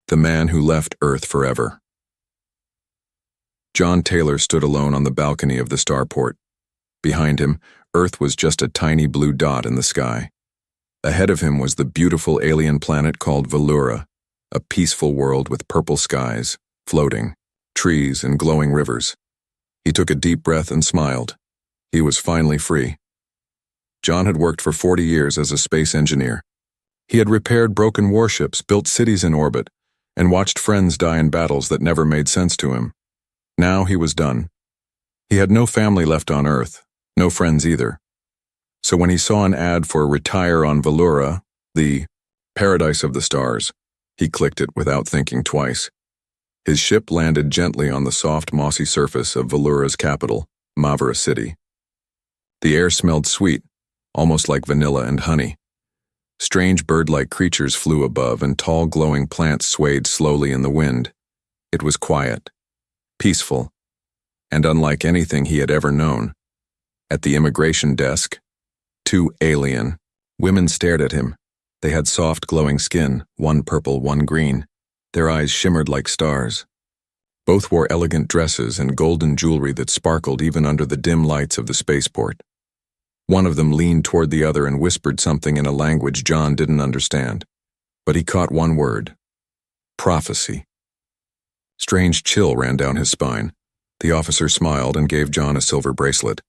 The man who left Earth forever. John Taylor stood alone on the balcony of the starport. Behind him, Earth was just a tiny blue dot in the sky. Ahead of him was the beautiful alien planet called Velura, a peaceful world with purple skies, floating, trees, and glowing rivers. He took a deep breath and smiled. He was finally free. John had worked for 40 years as a space engineer. He had repaired broken warships, built cities in orbit, and watched friends die in battles that never made sense to him. Now he was done. He had no family left on Earth, no friends either. So when he saw an ad for Retire on Velura, the Paradise of the Stars, he clicked it without thinking twice. His ship landed gently on the soft, mossy surface of Velura's capital, Mavra City. The air smelled sweet, almost like vanilla and honey. Strange bird-like creatures flew above, and tall, glowing plants swayed slowly in the wind. It was quiet, peaceful, and unlike anything he had ever known. At the immigration desk, two alien women stared at him. They had soft, glowing skin, one purple, one green. Their eyes shimmered like stars. Both wore elegant dresses and golden jewelry that sparkled even under the dim lights of the spaceport. One of them leaned toward the other and whispered something in a language John didn't understand, but he caught one word: prophecy. Strange chill ran down his spine. The officer smiled and gave John a silver bracelet.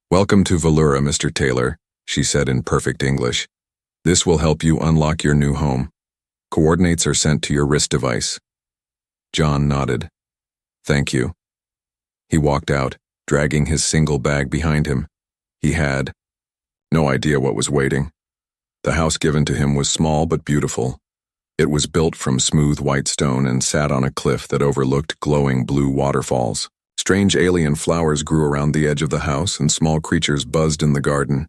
"Welcome to Velura, Mr. Taylor," she said in perfect English. "This will help you unlock your new home. Coordinates are sent to your wrist device." John nodded. "Thank you." He walked out, dragging his single bag behind him. He had no idea what was waiting. The house given to him was small but beautiful. It was built from smooth white stone and sat on a cliff that overlooked glowing blue waterfalls. Strange alien flowers grew around the edge of the house, and small creatures buzzed in the garden.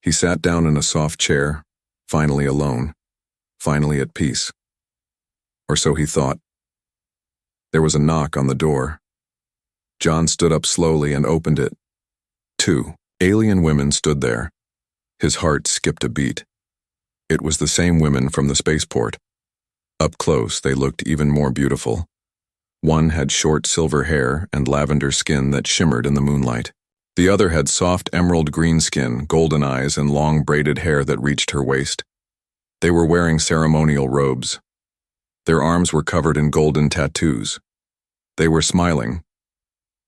He sat down in a soft chair, finally alone, finally at peace. Or so he thought. There was a knock on the door. John stood up slowly and opened it. Two alien women stood there. His heart skipped a beat. It was the same women from the spaceport. Up close, they looked even more beautiful. One had short silver hair and lavender skin that shimmered in the moonlight. The other had soft emerald green skin, golden eyes, and long braided hair that reached her waist. They were wearing ceremonial robes. Their arms were covered in golden tattoos. They were smiling,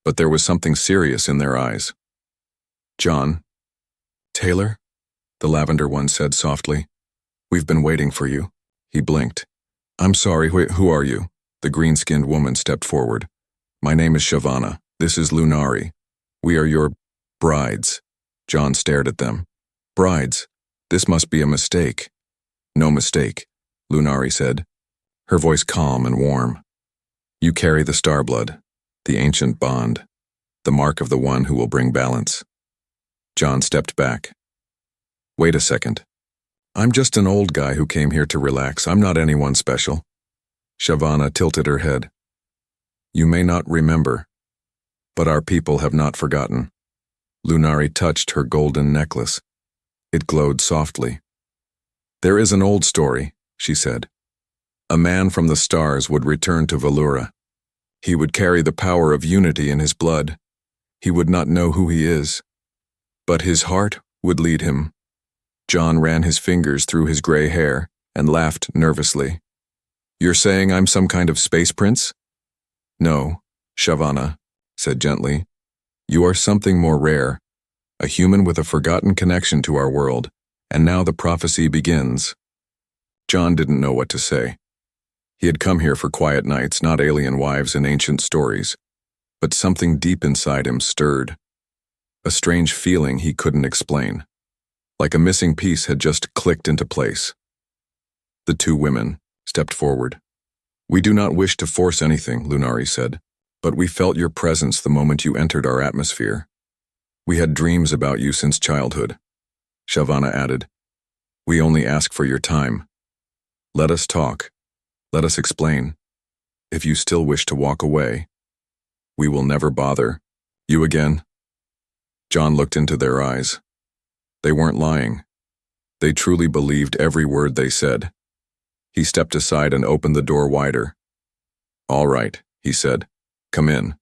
but there was something serious in their eyes. "John Taylor?" the lavender one said softly. "We've been waiting for you." He blinked. "I'm sorry, who are you?" The green-skinned woman stepped forward. "My name is Shavana. This is Lunari. We are your brides." John stared at them. "Brides? This must be a mistake." "No mistake," Lunari said, her voice calm and warm. "You carry the star blood, the ancient bond, the mark of the one who will bring balance." John stepped back. "Wait a second. I'm just an old guy who came here to relax. I'm not anyone special." Shavana tilted her head. "You may not remember, but our people have not forgotten." Lunari touched her golden necklace. It glowed softly. "There is an old story," she said. "A man from the stars would return to Velura. He would carry the power of unity in his blood. He would not know who he is, but his heart would lead him." John ran his fingers through his gray hair and laughed nervously. "You're saying I'm some kind of space prince?" "No," Shavana said gently. "You are something more rare, a human with a forgotten connection to our world, and now the prophecy begins." John didn't know what to say. He had come here for quiet nights, not alien wives and ancient stories, but something deep inside him stirred. A strange feeling he couldn't explain. Like a missing piece had just clicked into place. The two women stepped forward. "We do not wish to force anything," Lunari said, "but we felt your presence the moment you entered our atmosphere. We had dreams about you since childhood." Shavana added, "We only ask for your time. Let us talk. Let us explain. If you still wish to walk away, we will never bother you again." John looked into their eyes. They weren't lying. They truly believed every word they said. He stepped aside and opened the door wider. "All right," he said. "Come in.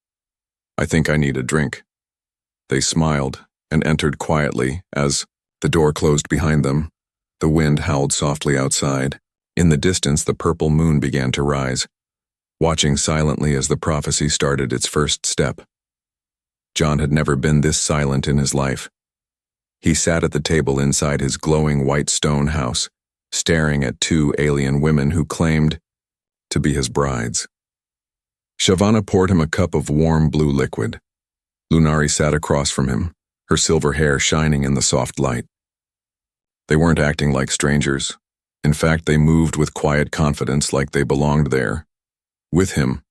I think I need a drink." They smiled and entered quietly as the door closed behind them. The wind howled softly outside. In the distance, the purple moon began to rise, watching silently as the prophecy started its first step. John had never been this silent in his life. He sat at the table inside his glowing white stone house, staring at two alien women who claimed to be his brides. Shavana poured him a cup of warm blue liquid. Lunari sat across from him, her silver hair shining in the soft light. They weren't acting like strangers. In fact, they moved with quiet confidence like they belonged there, with him.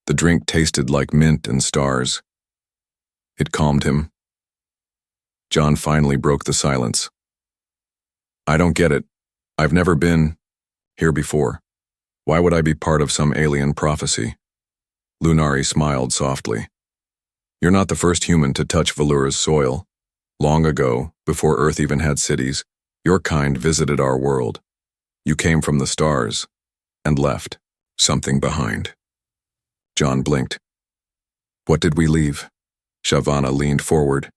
The drink tasted like mint and stars. It calmed him. John finally broke the silence. "I don't get it. I've never been here before. Why would I be part of some alien prophecy?" Lunari smiled softly. "You're not the first human to touch Velura's soil. Long ago, before Earth even had cities, your kind visited our world. You came from the stars and left something behind." John blinked. "What did we leave?" Shavana leaned forward.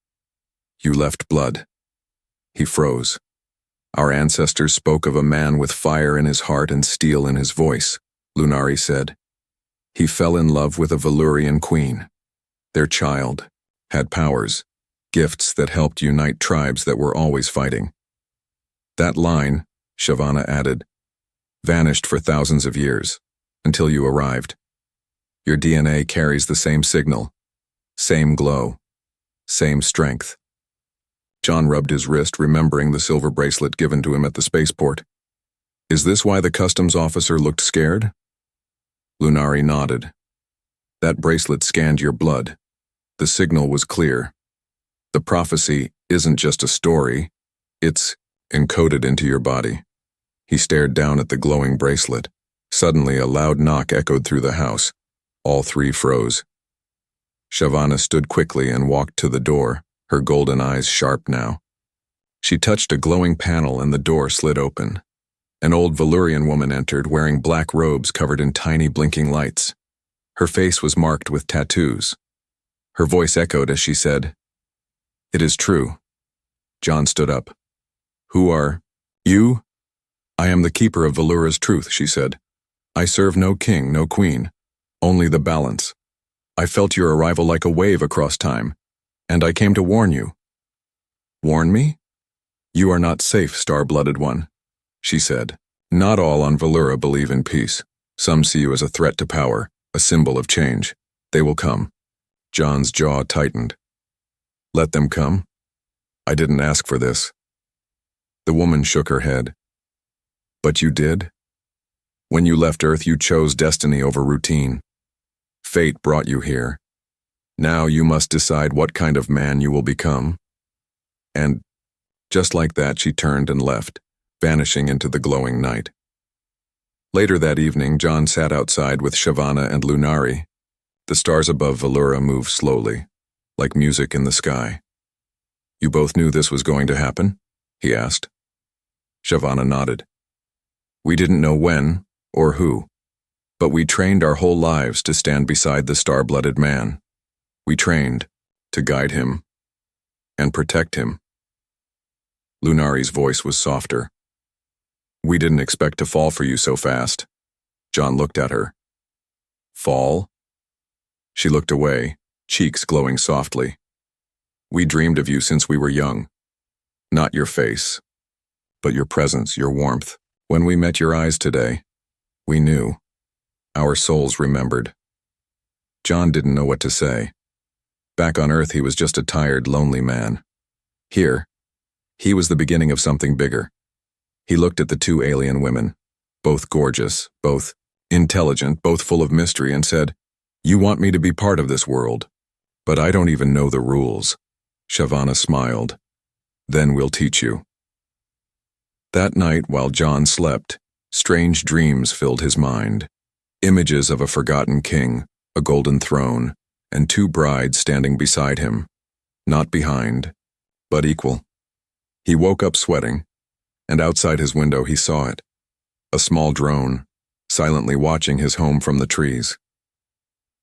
"You left blood." He froze. "Our ancestors spoke of a man with fire in his heart and steel in his voice," Lunari said. "He fell in love with a Velurian queen. Their child had powers, gifts that helped unite tribes that were always fighting. That line," Shavana added, "vanished for thousands of years, until you arrived. Your DNA carries the same signal, same glow, same strength." John rubbed his wrist, remembering the silver bracelet given to him at the spaceport. "Is this why the customs officer looked scared?" Lunari nodded. "That bracelet scanned your blood. The signal was clear. The prophecy isn't just a story, it's encoded into your body." He stared down at the glowing bracelet. Suddenly, a loud knock echoed through the house. All three froze. Shavana stood quickly and walked to the door, her golden eyes sharp now. She touched a glowing panel and the door slid open. An old Velurian woman entered, wearing black robes covered in tiny blinking lights. Her face was marked with tattoos. Her voice echoed as she said, "It is true." John stood up. "Who are you?" "I am the keeper of Velura's truth," she said. "I serve no king, no queen, only the balance. I felt your arrival like a wave across time, and I came to warn you." "Warn me?" "You are not safe, star-blooded one," she said. "Not all on Velura believe in peace. Some see you as a threat to power, a symbol of change. They will come." John's jaw tightened. "Let them come? I didn't ask for this." The woman shook her head. "But you did? When you left Earth, you chose destiny over routine. Fate brought you here. Now you must decide what kind of man you will become." And just like that, she turned and left, vanishing into the glowing night. Later that evening, John sat outside with Shavana and Lunari. The stars above Velura moved slowly, like music in the sky. "You both knew this was going to happen?" he asked. Shavana nodded. "We didn't know when or who, but we trained our whole lives to stand beside the star-blooded man. We trained to guide him and protect him." Lunari's voice was softer. "We didn't expect to fall for you so fast." John looked at her. "Fall?" She looked away, cheeks glowing softly. "We dreamed of you since we were young. Not your face, but your presence, your warmth. When we met your eyes today, we knew. Our souls remembered." John didn't know what to say. Back on Earth, he was just a tired, lonely man. Here, he was the beginning of something bigger. He looked at the two alien women, both gorgeous, both intelligent, both full of mystery, and said, "You want me to be part of this world, but I don't even know the rules." Shavana smiled. "Then we'll teach you." That night, while John slept, strange dreams filled his mind. Images of a forgotten king, a golden throne, and two brides standing beside him. Not behind, but equal. He woke up sweating, and outside his window he saw it. a small drone, silently watching his home from the trees.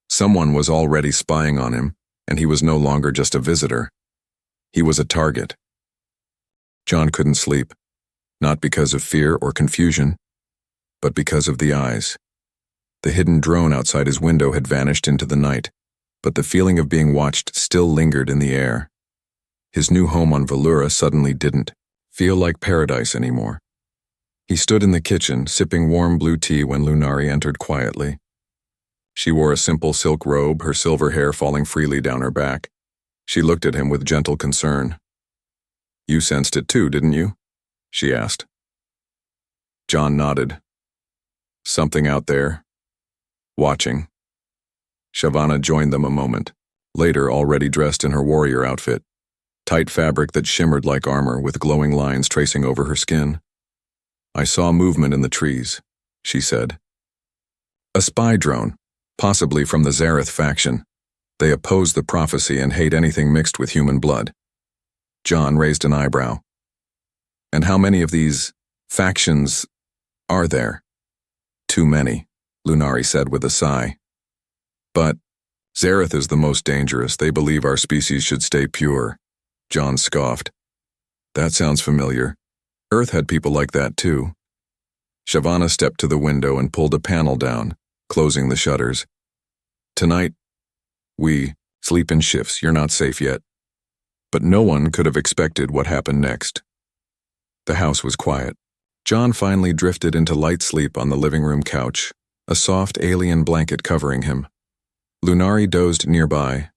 Someone was already spying on him, and he was no longer just a visitor. He was a target. John couldn't sleep, not because of fear or confusion, but because of the eyes. The hidden drone outside his window had vanished into the night, but the feeling of being watched still lingered in the air. His new home on Velura suddenly didn't feel like paradise anymore. He stood in the kitchen, sipping warm blue tea when Lunari entered quietly. She wore a simple silk robe, her silver hair falling freely down her back. She looked at him with gentle concern. "You sensed it too, didn't you?" she asked. John nodded. "Something out there, watching." Shavana joined them a moment, later already dressed in her warrior outfit, tight fabric that shimmered like armor with glowing lines tracing over her skin. "I saw movement in the trees," she said. "A spy drone, possibly from the Zareth faction. They oppose the prophecy and hate anything mixed with human blood." John raised an eyebrow. "And how many of these factions are there?" "Too many," Lunari said with a sigh. "But Zareth is the most dangerous. They believe our species should stay pure." John scoffed. "That sounds familiar. Earth had people like that too." Shavana stepped to the window and pulled a panel down, closing the shutters. "Tonight, we sleep in shifts. You're not safe yet." But no one could have expected what happened next. The house was quiet. John finally drifted into light sleep on the living room couch, a soft alien blanket covering him. Lunari dozed nearby.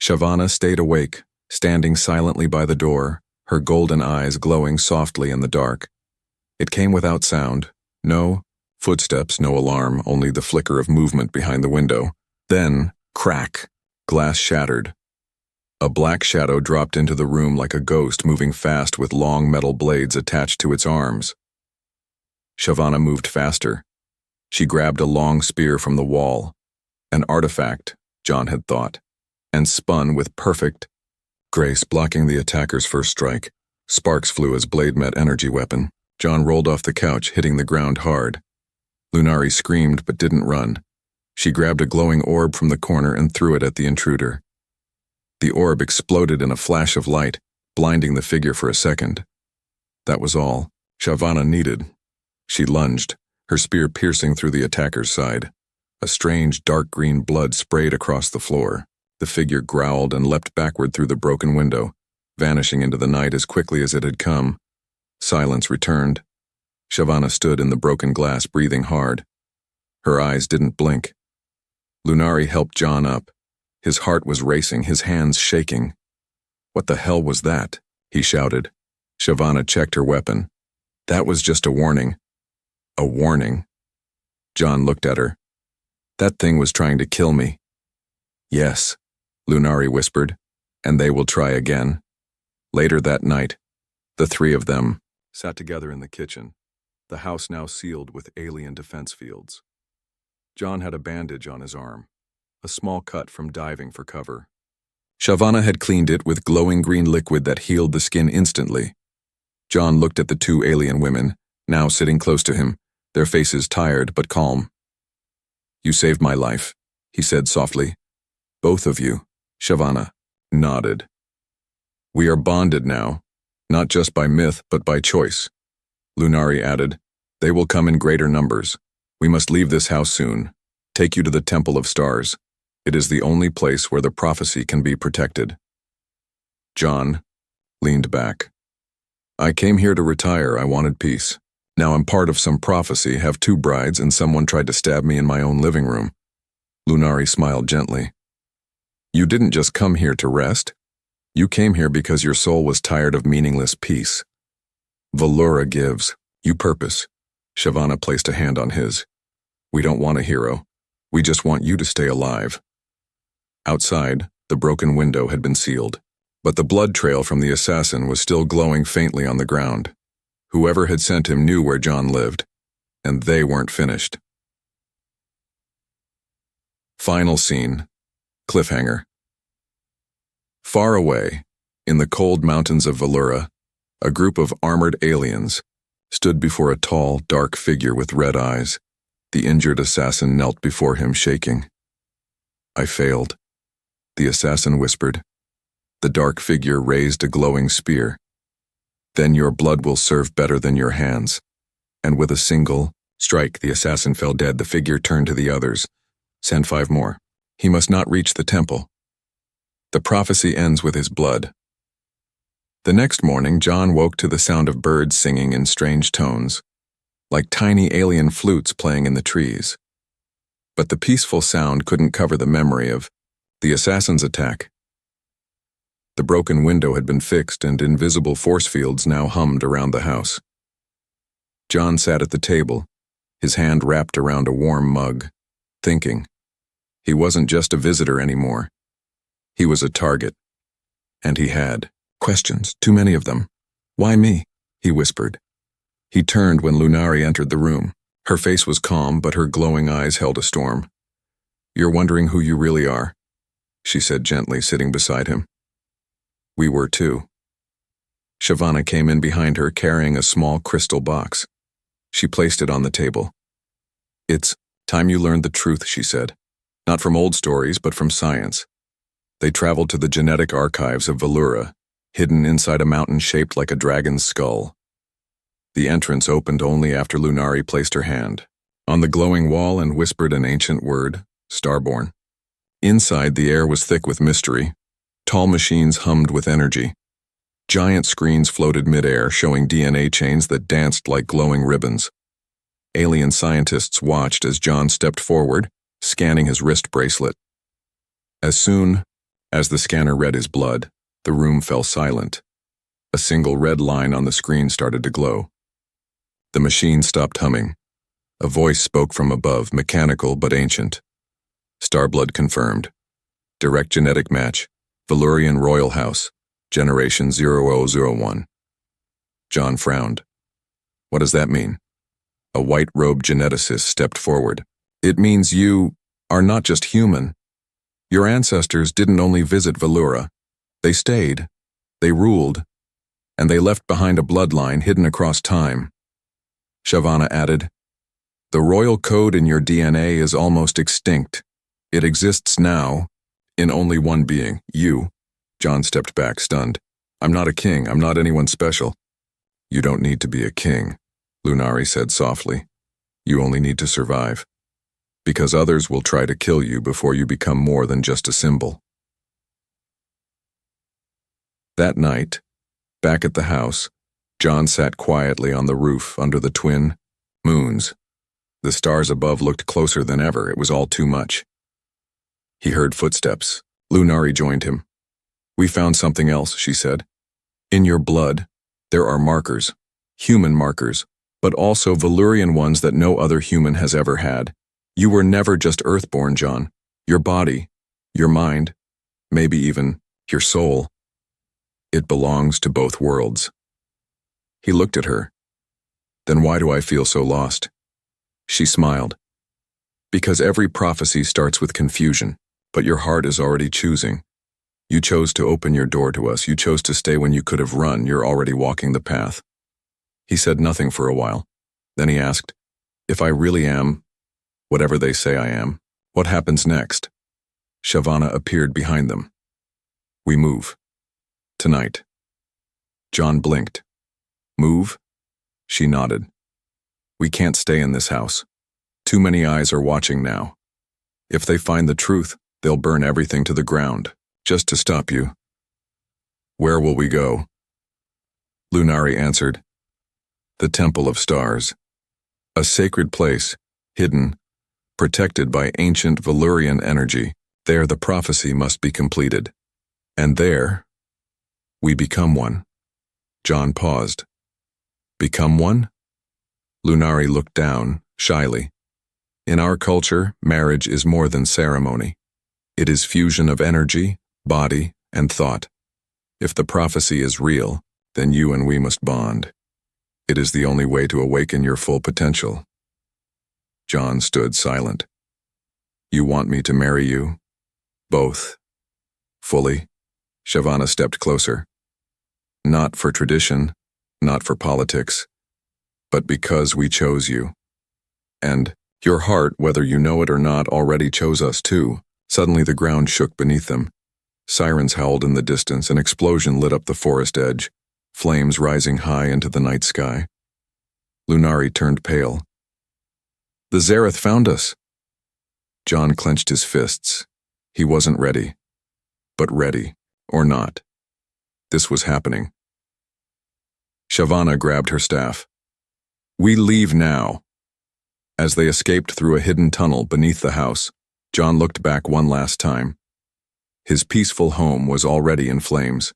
Shavana stayed awake, standing silently by the door, her golden eyes glowing softly in the dark. It came without sound. No footsteps, no alarm, only the flicker of movement behind the window. Then, crack, glass shattered. A black shadow dropped into the room like a ghost moving fast with long metal blades attached to its arms. Shavana moved faster. She grabbed a long spear from the wall, an artifact, John had thought, and spun with perfect grace, blocking the attacker's first strike. Sparks flew as blade met energy weapon. John rolled off the couch, hitting the ground hard. Lunari screamed but didn't run. She grabbed a glowing orb from the corner and threw it at the intruder. The orb exploded in a flash of light, blinding the figure for a second. That was all Shavana needed. She lunged, her spear piercing through the attacker's side. A strange dark green blood sprayed across the floor. The figure growled and leapt backward through the broken window, vanishing into the night as quickly as it had come. Silence returned. Shavana stood in the broken glass, breathing hard. Her eyes didn't blink. Lunari helped John up. His heart was racing, his hands shaking. "What the hell was that?" he shouted. Shavana checked her weapon. "That was just a warning." "A warning?" John looked at her. "That thing was trying to kill me." "Yes," Lunari whispered, "and they will try again." Later that night, the three of them sat together in the kitchen, the house now sealed with alien defense fields. John had a bandage on his arm, a small cut from diving for cover. Shavana had cleaned it with glowing green liquid that healed the skin instantly. John looked at the two alien women, now sitting close to him, their faces tired but calm. "You saved my life," he said softly. "Both of you." Shavana nodded. "We are bonded now, not just by myth but by choice." Lunari added, "They will come in greater numbers. We must leave this house soon. Take you to the Temple of Stars. It is the only place where the prophecy can be protected." John leaned back. "I came here to retire. I wanted peace. Now I'm part of some prophecy, have two brides, and someone tried to stab me in my own living room." Lunari smiled gently. "You didn't just come here to rest. You came here because your soul was tired of meaningless peace. Velura gives you purpose." Shavana placed a hand on his. "We don't want a hero. We just want you to stay alive." Outside, the broken window had been sealed, but the blood trail from the assassin was still glowing faintly on the ground. Whoever had sent him knew where John lived, and they weren't finished. Final scene. Cliffhanger. Far away, in the cold mountains of Velura, a group of armored aliens, stood before a tall, dark figure with red eyes. The injured assassin knelt before him, shaking. "I failed," the assassin whispered. The dark figure raised a glowing spear. "Then your blood will serve better than your hands." And with a single strike, the assassin fell dead. The figure turned to the others. "Send 5 more. He must not reach the temple. The prophecy ends with his blood." The next morning, John woke to the sound of birds singing in strange tones, like tiny alien flutes playing in the trees. But the peaceful sound couldn't cover the memory of the assassin's attack. The broken window had been fixed, and invisible force fields now hummed around the house. John sat at the table, his hand wrapped around a warm mug, thinking. He wasn't just a visitor anymore. He was a target. And he had questions, too many of them. "Why me?" he whispered. He turned when Lunari entered the room. Her face was calm, but her glowing eyes held a storm. "You're wondering who you really are," she said gently, sitting beside him. "We were too." Shavana came in behind her, carrying a small crystal box. She placed it on the table. "It's time you learned the truth," she said. "Not from old stories, but from science." They traveled to the genetic archives of Velura, hidden inside a mountain shaped like a dragon's skull. The entrance opened only after Lunari placed her hand on the glowing wall and whispered an ancient word, Starborn. Inside, the air was thick with mystery. Tall machines hummed with energy. Giant screens floated mid-air, showing DNA chains that danced like glowing ribbons. Alien scientists watched as John stepped forward, scanning his wrist bracelet. As soon as the scanner read his blood, the room fell silent. A single red line on the screen started to glow. The machine stopped humming. A voice spoke from above, mechanical but ancient. "Starblood confirmed. Direct genetic match. Velurian Royal House. Generation 0001. John frowned. "What does that mean?" A white-robed geneticist stepped forward. "It means you are not just human. Your ancestors didn't only visit Velura. They stayed, they ruled, and they left behind a bloodline hidden across time." Shavana added, "The royal code in your DNA is almost extinct. It exists now, in only one being, you." John stepped back, stunned. "I'm not a king. I'm not anyone special." "You don't need to be a king," Lunari said softly. "You only need to survive. Because others will try to kill you before you become more than just a symbol." That night, back at the house, John sat quietly on the roof under the twin moons. The stars above looked closer than ever. It was all too much. He heard footsteps. Lunari joined him. "We found something else," she said. "In your blood, there are markers, human markers, but also Velurian ones that no other human has ever had. You were never just Earthborn, John. Your body, your mind, maybe even your soul. It belongs to both worlds." He looked at her. "Then why do I feel so lost?" She smiled. "Because every prophecy starts with confusion, but your heart is already choosing. You chose to open your door to us. You chose to stay when you could have run. You're already walking the path." He said nothing for a while. Then he asked, "If I really am whatever they say I am, what happens next?" Shavana appeared behind them. "We move. Tonight." John blinked. "Move?" She nodded. "We can't stay in this house. Too many eyes are watching now. If they find the truth, they'll burn everything to the ground, just to stop you." "Where will we go?" Lunari answered. "The Temple of Stars. A sacred place, hidden, protected by ancient Velurian energy. There the prophecy must be completed. And there, we become one." John paused. "Become one?" Lunari looked down, shyly. "In our culture, marriage is more than ceremony. It is fusion of energy, body, and thought. If the prophecy is real, then you and we must bond. It is the only way to awaken your full potential." John stood silent. "You want me to marry you? Both? Fully?" Shavana stepped closer. "Not for tradition, not for politics. but because we chose you. And your heart, whether you know it or not, already chose us too. Suddenly the ground shook beneath them. Sirens howled in the distance, an explosion lit up the forest edge, flames rising high into the night sky. Lunari turned pale. The Zareth found us. John clenched his fists. He wasn't ready. But ready, or not. This was happening. Shavana grabbed her staff. We leave now. As they escaped through a hidden tunnel beneath the house, John looked back one last time. His peaceful home was already in flames.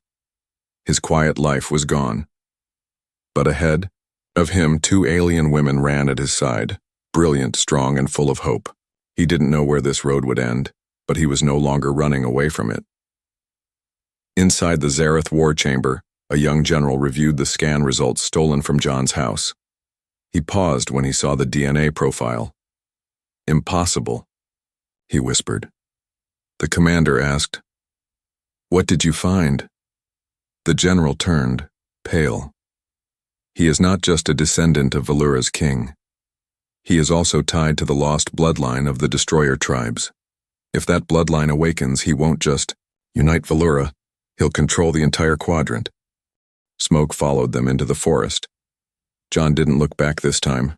His quiet life was gone. But ahead of him, two alien women ran at his side, brilliant, strong, and full of hope. He didn't know where this road would end, but he was no longer running away from it. Inside the Zareth war chamber, a young general reviewed the scan results stolen from John's house. He paused when he saw the DNA profile. Impossible, he whispered. The commander asked, What did you find? The general turned, pale. He is not just a descendant of Velura's king. He is also tied to the lost bloodline of the destroyer tribes. If that bloodline awakens, he won't just unite Velura, he'll control the entire quadrant. Smoke followed them into the forest. John didn't look back this time.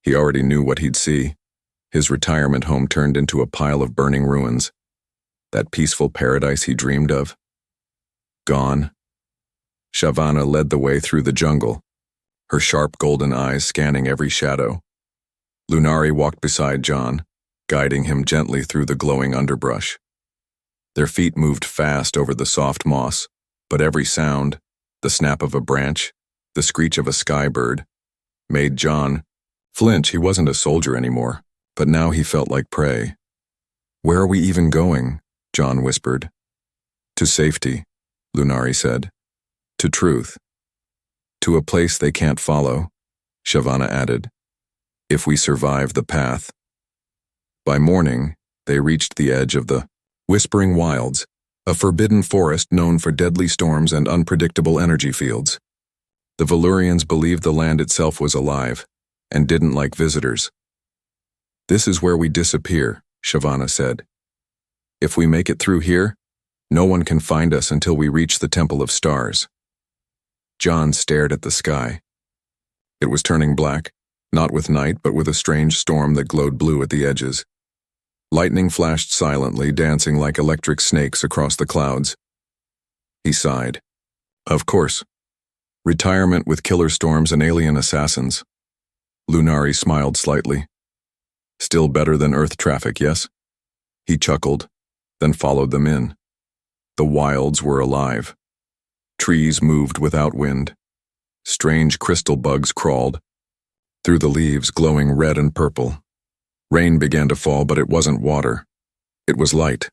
He already knew what he'd see. His retirement home turned into a pile of burning ruins. That peaceful paradise he dreamed of. Gone. Shavana led the way through the jungle, her sharp golden eyes scanning every shadow. Lunari walked beside John, guiding him gently through the glowing underbrush. Their feet moved fast over the soft moss, but every sound, the snap of a branch, the screech of a sky bird, made John flinch. He wasn't a soldier anymore, but now he felt like prey. Where are we even going? John whispered. To safety, Lunari said. To truth. To a place they can't follow, Shavana added. If we survive the path. By morning, they reached the edge of the Whispering Wilds, a forbidden forest known for deadly storms and unpredictable energy fields. The Velurians believed the land itself was alive, and didn't like visitors. This is where we disappear, Shavana said. If we make it through here, no one can find us until we reach the Temple of Stars. John stared at the sky. It was turning black, not with night but with a strange storm that glowed blue at the edges. Lightning flashed silently, dancing like electric snakes across the clouds. He sighed. Of course. Retirement with killer storms and alien assassins. Lunari smiled slightly. Still better than Earth traffic, yes? He chuckled, then followed them in. The wilds were alive. Trees moved without wind. Strange crystal bugs crawled through the leaves, glowing red and purple. Rain began to fall, but it wasn't water. It was light.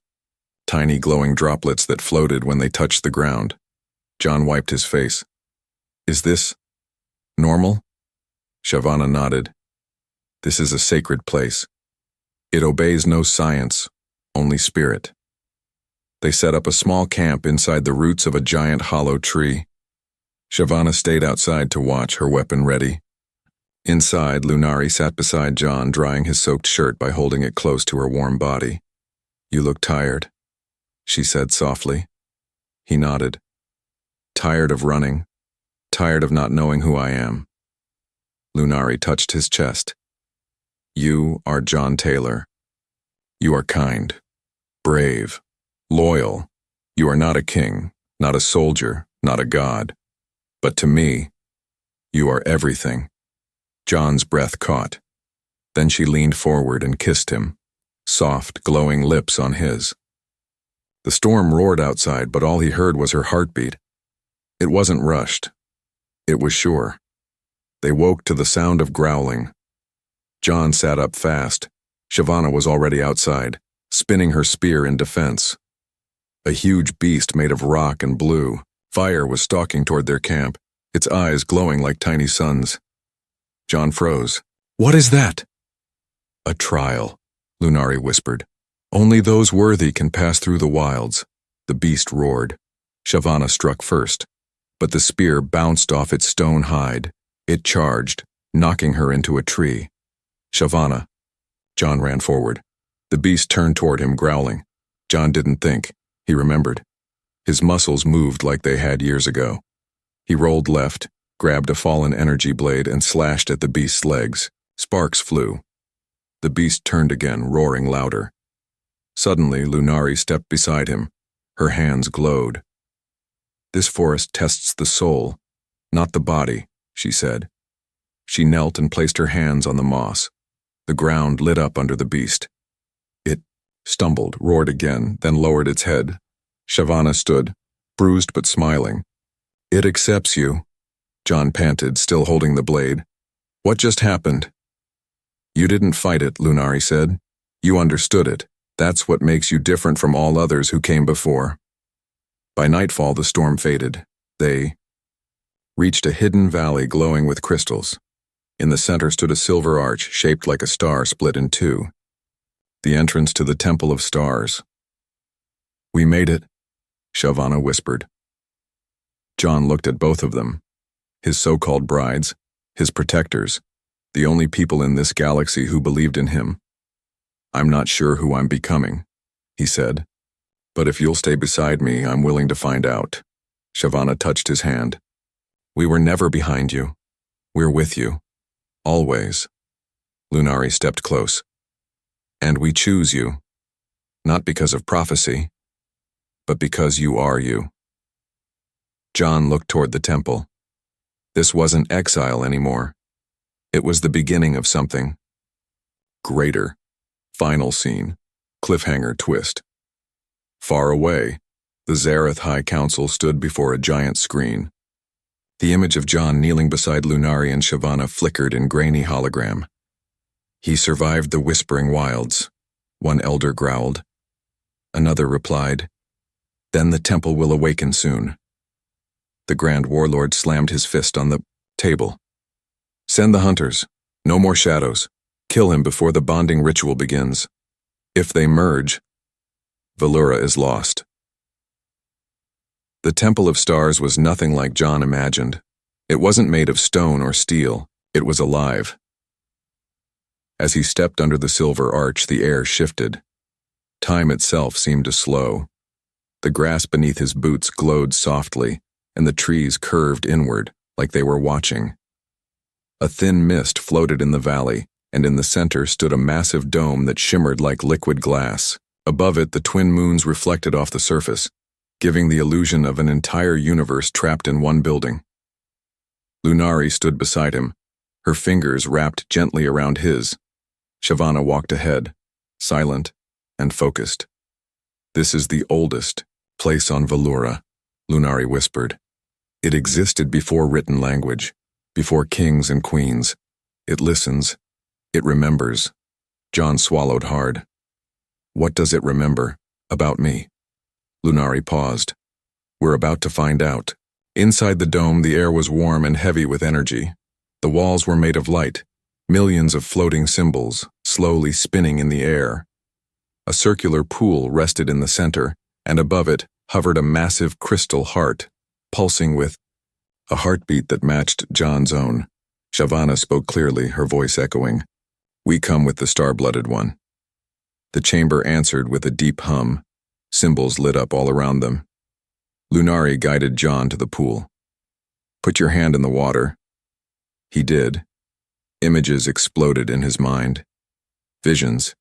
Tiny glowing droplets that floated when they touched the ground. John wiped his face. Is this normal? Shavana nodded. This is a sacred place. It obeys no science, only spirit. They set up a small camp inside the roots of a giant hollow tree. Shavana stayed outside to watch, her weapon ready. Inside, Lunari sat beside John, drying his soaked shirt by holding it close to her warm body. You look tired, she said softly. He nodded. Tired of running. Tired of not knowing who I am. Lunari touched his chest. You are John Taylor. You are kind, brave, loyal. You are not a king, not a soldier, not a god. But to me, you are everything. John's breath caught. Then she leaned forward and kissed him, soft, glowing lips on his. The storm roared outside, but all he heard was her heartbeat. It wasn't rushed. It was sure. They woke to the sound of growling. John sat up fast. Shavana was already outside, spinning her spear in defense. A huge beast made of rock and blue. Fire was stalking toward their camp, its eyes glowing like tiny suns. John froze. What is that? A trial, Lunari whispered. Only those worthy can pass through the wilds. The beast roared. Shavana struck first, but the spear bounced off its stone hide. It charged, knocking her into a tree. "Shavana." John ran forward. The beast turned toward him, growling. John didn't think. He remembered. His muscles moved like they had years ago. He rolled left, grabbed a fallen energy blade, and slashed at the beast's legs. Sparks flew. The beast turned again, roaring louder. Suddenly, Lunari stepped beside him. Her hands glowed. "This forest tests the soul, not the body," she said. She knelt and placed her hands on the moss. The ground lit up under the beast. It stumbled, roared again, then lowered its head. Shavana stood, bruised but smiling. "It accepts you," John panted, still holding the blade. "What just happened?" "You didn't fight it," Lunari said. "You understood it. That's what makes you different from all others who came before." By nightfall, the storm faded. They reached a hidden valley glowing with crystals. In the center stood a silver arch shaped like a star split in two. The entrance to the Temple of Stars. "We made it," Shavana whispered. John looked at both of them. His so-called brides, his protectors, the only people in this galaxy who believed in him. "I'm not sure who I'm becoming," he said. "But if you'll stay beside me, I'm willing to find out." Shavana touched his hand. "We were never behind you. We're with you. Always." Lunari stepped close. "And we choose you. Not because of prophecy, but because you are you." John looked toward the temple. This wasn't exile anymore. It was the beginning of something greater. Final scene. Cliffhanger twist. Far away, the Zareth High Council stood before a giant screen. The image of John kneeling beside Lunari and Shavana flickered in grainy hologram. "He survived the Whispering Wilds," one elder growled. Another replied, "Then the temple will awaken soon." The Grand Warlord slammed his fist on the table. "Send the hunters. No more shadows. Kill him before the bonding ritual begins. If they merge, Velura is lost." The Temple of Stars was nothing like John imagined. It wasn't made of stone or steel. It was alive. As he stepped under the silver arch, the air shifted. Time itself seemed to slow. The grass beneath his boots glowed softly, and the trees curved inward, like they were watching. A thin mist floated in the valley, and in the center stood a massive dome that shimmered like liquid glass. Above it, the twin moons reflected off the surface, giving the illusion of an entire universe trapped in one building. Lunari stood beside him, her fingers wrapped gently around his. Shavana walked ahead, silent and focused. "This is the oldest place on Velura," Lunari whispered. "It existed before written language, before kings and queens. It listens. It remembers." John swallowed hard. "What does it remember about me?" Lunari paused. "We're about to find out." Inside the dome, the air was warm and heavy with energy. The walls were made of light, millions of floating symbols, slowly spinning in the air. A circular pool rested in the center, and above it hovered a massive crystal heart, pulsing with a heartbeat that matched John's own. Shavana spoke clearly, her voice echoing, "We come with the star-blooded one." The chamber answered with a deep hum. Symbols lit up all around them. Lunari guided John to the pool. "Put your hand in the water." He did. Images exploded in his mind. Visions.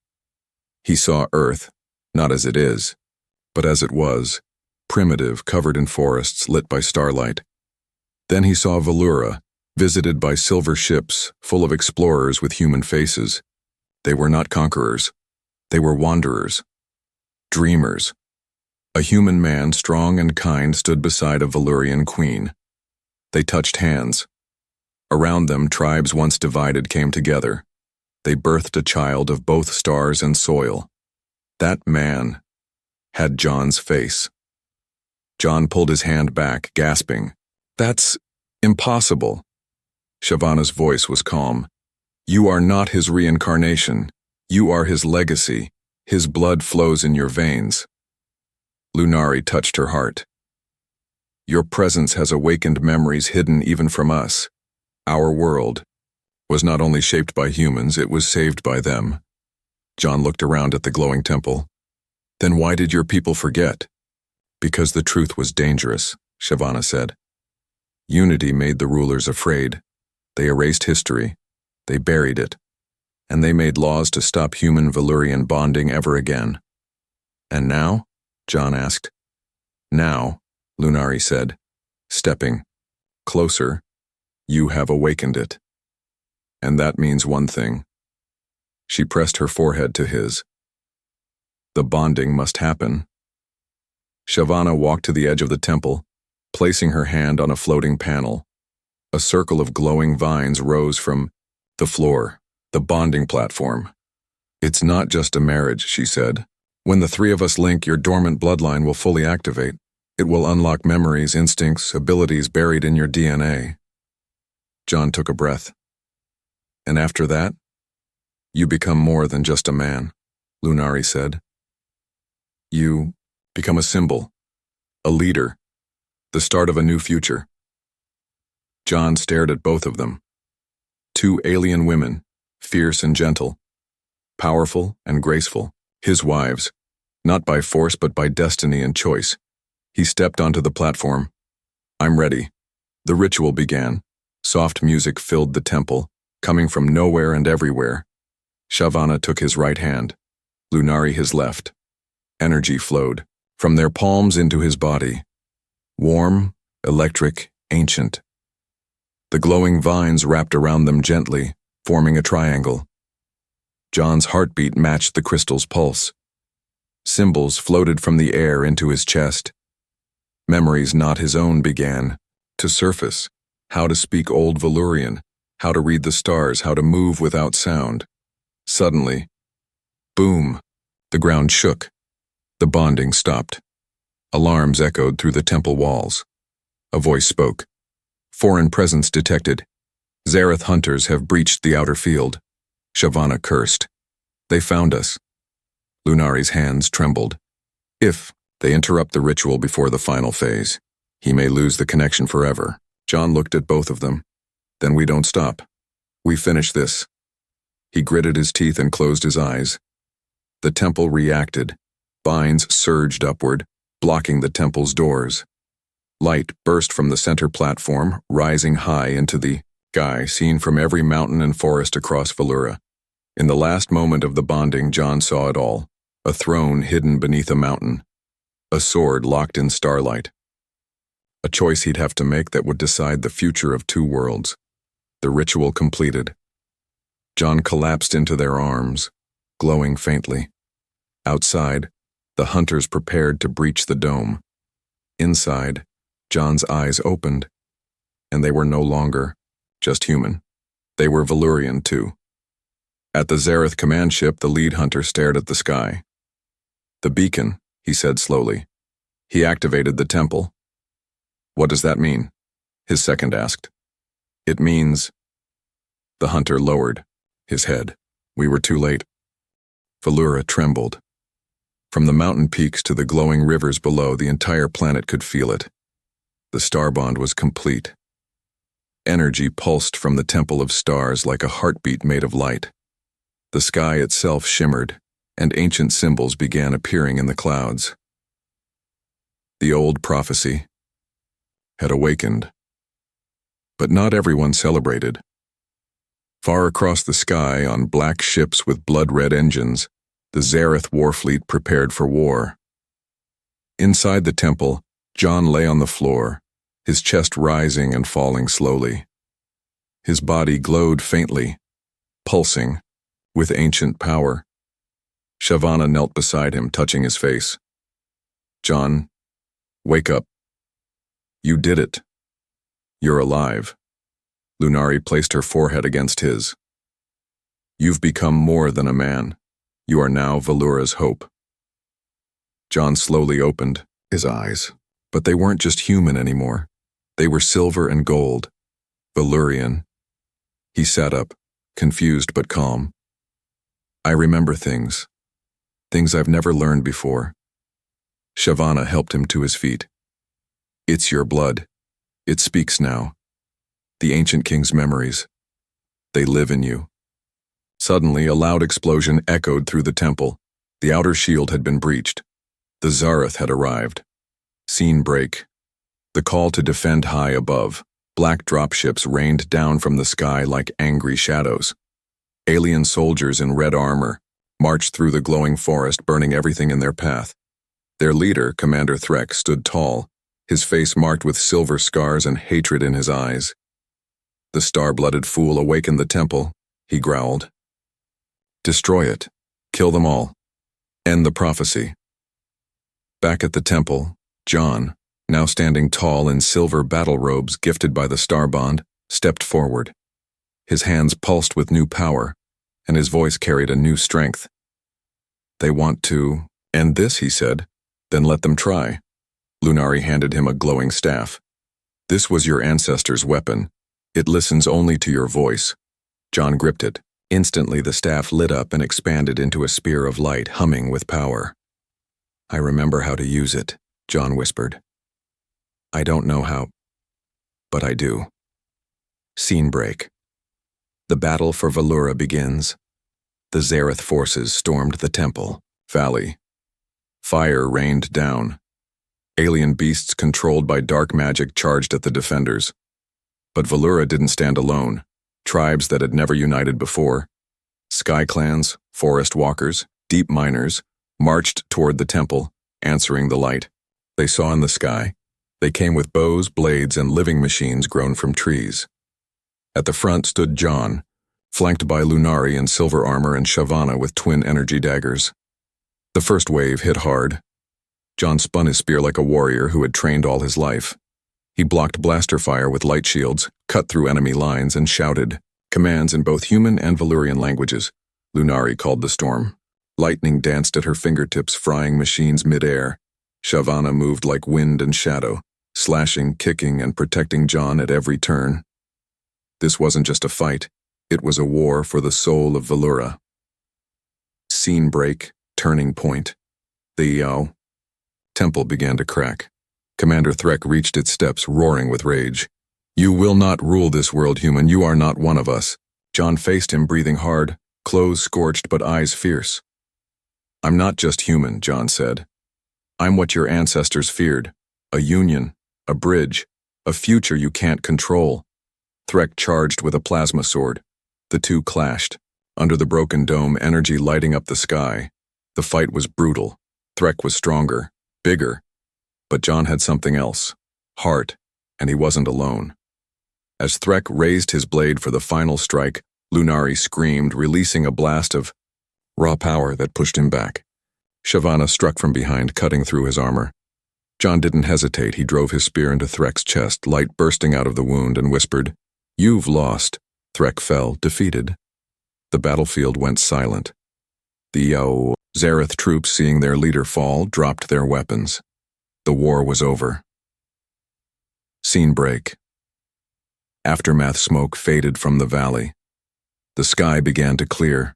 He saw Earth, not as it is, but as it was, primitive, covered in forests, lit by starlight. Then he saw Velura, visited by silver ships, full of explorers with human faces. They were not conquerors. They were wanderers. Dreamers. A human man, strong and kind, stood beside a Velurian queen. They touched hands. Around them, tribes once divided came together. They birthed a child of both stars and soil. That man had John's face. John pulled his hand back, gasping. "That's impossible." Shavana's voice was calm. "You are not his reincarnation. You are his legacy. His blood flows in your veins." Lunari touched her heart. "Your presence has awakened memories hidden even from us. Our world, was not only shaped by humans, it was saved by them. John looked around at the glowing temple. Then why did your people forget? Because the truth was dangerous, Shyvana said. Unity made the rulers afraid. They erased history. They buried it. And they made laws to stop human-Valyrian bonding ever again. And now? John asked. Now, Lunari said, stepping closer, you have awakened it. And that means one thing. She pressed her forehead to his. The bonding must happen. Shyvana walked to the edge of the temple, placing her hand on a floating panel. A circle of glowing vines rose from the floor, the bonding platform. It's not just a marriage, she said. When the three of us link, your dormant bloodline will fully activate. It will unlock memories, instincts, abilities buried in your DNA. John took a breath. And after that, you become more than just a man, Lunari said. You become a symbol, a leader, the start of a new future. John stared at both of them. Two alien women, fierce and gentle, powerful and graceful, his wives, not by force but by destiny and choice. He stepped onto the platform. I'm ready. The ritual began. Soft music filled the temple, coming from nowhere and everywhere. Shyvana took his right hand, Lunari his left. Energy flowed from their palms into his body. Warm, electric, ancient. The glowing vines wrapped around them gently, forming a triangle. John's heartbeat matched the crystal's pulse. Symbols floated from the air into his chest. Memories not his own began to surface. How to speak Old Valyrian, how to read the stars, how to move without sound. Suddenly, boom, the ground shook. The bonding stopped. Alarms echoed through the temple walls. A voice spoke. Foreign presence detected. Zareth hunters have breached the outer field. Shyvana cursed. They found us. Lunari's hands trembled. If they interrupt the ritual before the final phase, he may lose the connection forever. John looked at both of them. Then we don't stop. We finish this. He gritted his teeth and closed his eyes. The temple reacted. Vines surged upward, blocking the temple's doors. Light burst from the center platform, rising high into the sky seen from every mountain and forest across Valyria. In the last moment of the bonding, John saw it all. A throne hidden beneath a mountain. A sword locked in starlight. A choice he'd have to make that would decide the future of two worlds. The ritual completed. John collapsed into their arms, glowing faintly. Outside, the hunters prepared to breach the dome. Inside, John's eyes opened, and they were no longer just human. They were Valyrian too. At the Zareth command ship, the lead hunter stared at the sky. The beacon, he said slowly. He activated the temple. What does that mean? His second asked. It means... The hunter lowered his head. We were too late. Valyria trembled. From the mountain peaks to the glowing rivers below, the entire planet could feel it. The star bond was complete. Energy pulsed from the temple of stars like a heartbeat made of light. The sky itself shimmered, and ancient symbols began appearing in the clouds. The old prophecy had awakened. But not everyone celebrated. Far across the sky, on black ships with blood-red engines, the Zareth war fleet prepared for war. Inside the temple, John lay on the floor, his chest rising and falling slowly. His body glowed faintly, pulsing, with ancient power. Shyvana knelt beside him, touching his face. John, wake up. You did it. You're alive. Lunari placed her forehead against his. You've become more than a man. You are now Valyria's hope. John slowly opened his eyes, but they weren't just human anymore. They were silver and gold, Valyrian. He sat up, confused but calm. I remember things I've never learned before. Shyvana helped him to his feet. It's your blood. It speaks now. The ancient king's memories. They live in you. Suddenly, a loud explosion echoed through the temple. The outer shield had been breached. The Zareth had arrived. Scene break. The call to defend high above. Black dropships rained down from the sky like angry shadows. Alien soldiers in red armor marched through the glowing forest, burning everything in their path. Their leader, Commander Threk, stood tall, his face marked with silver scars and hatred in his eyes. The star-blooded fool awakened the temple, he growled. Destroy it. Kill them all. End the prophecy. Back at the temple, John, now standing tall in silver battle robes gifted by the Starbond, stepped forward. His hands pulsed with new power, and his voice carried a new strength. They want to end this, he said. Then let them try. Lunari handed him a glowing staff. This was your ancestors' weapon. It listens only to your voice. John gripped it. Instantly the staff lit up and expanded into a spear of light, humming with power. I remember how to use it, John whispered. I don't know how, but I do. Scene break. The battle for Velura begins. The Zareth forces stormed the temple. Valley. Fire rained down. Alien beasts controlled by dark magic charged at the defenders. But Velura didn't stand alone. Tribes that had never united before, sky clans, forest walkers, deep miners, marched toward the temple, answering the light. They saw in the sky. They came with bows, blades, and living machines grown from trees. At the front stood John, flanked by Lunari in silver armor and Shavana with twin energy daggers. The first wave hit hard. John spun his spear like a warrior who had trained all his life. He blocked blaster fire with light shields, cut through enemy lines, and shouted commands in both human and Valyrian languages. Lunari called the storm. Lightning danced at her fingertips, frying machines mid-air. Shavana moved like wind and shadow, slashing, kicking, and protecting John at every turn. This wasn't just a fight. It was a war for the soul of Velura. Scene break, turning point. The temple began to crack. Commander Threk reached its steps, roaring with rage. You will not rule this world, human. You are not one of us. John faced him, breathing hard, clothes scorched but eyes fierce. I'm not just human, John said. I'm what your ancestors feared. A union, a bridge, a future you can't control. Threk charged with a plasma sword. The two clashed. Under the broken dome, energy lighting up the sky. The fight was brutal. Threk was stronger, bigger. But John had something else. Heart, and he wasn't alone. As Threk raised his blade for the final strike, Lunari screamed, releasing a blast of raw power that pushed him back. Shavana struck from behind, cutting through his armor. John didn't hesitate. He drove his spear into Threk's chest, light bursting out of the wound, and whispered, You've lost. Threk fell, defeated. The battlefield went silent. The Zareth troops, seeing their leader fall, dropped their weapons. The war was over. Scene break. Aftermath smoke faded from the valley. The sky began to clear.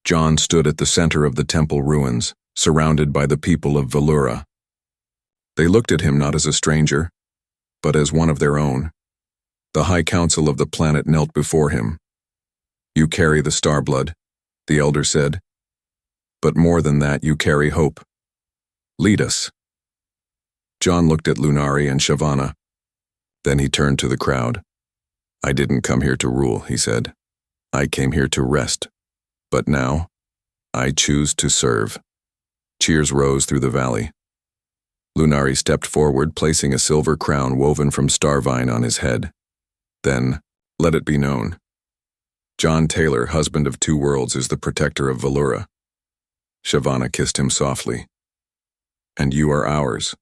John stood at the center of the temple ruins, surrounded by the people of Velura. They looked at him not as a stranger, but as one of their own. The High Council of the planet knelt before him. You carry the Starblood, the elder said. But more than that, you carry hope. Lead us. John looked at Lunari and Shavana. Then he turned to the crowd. I didn't come here to rule, he said. I came here to rest. But now, I choose to serve. Cheers rose through the valley. Lunari stepped forward, placing a silver crown woven from starvine on his head. Then, let it be known. John Taylor, husband of two worlds, is the protector of Velura. Shavana kissed him softly. And you are ours.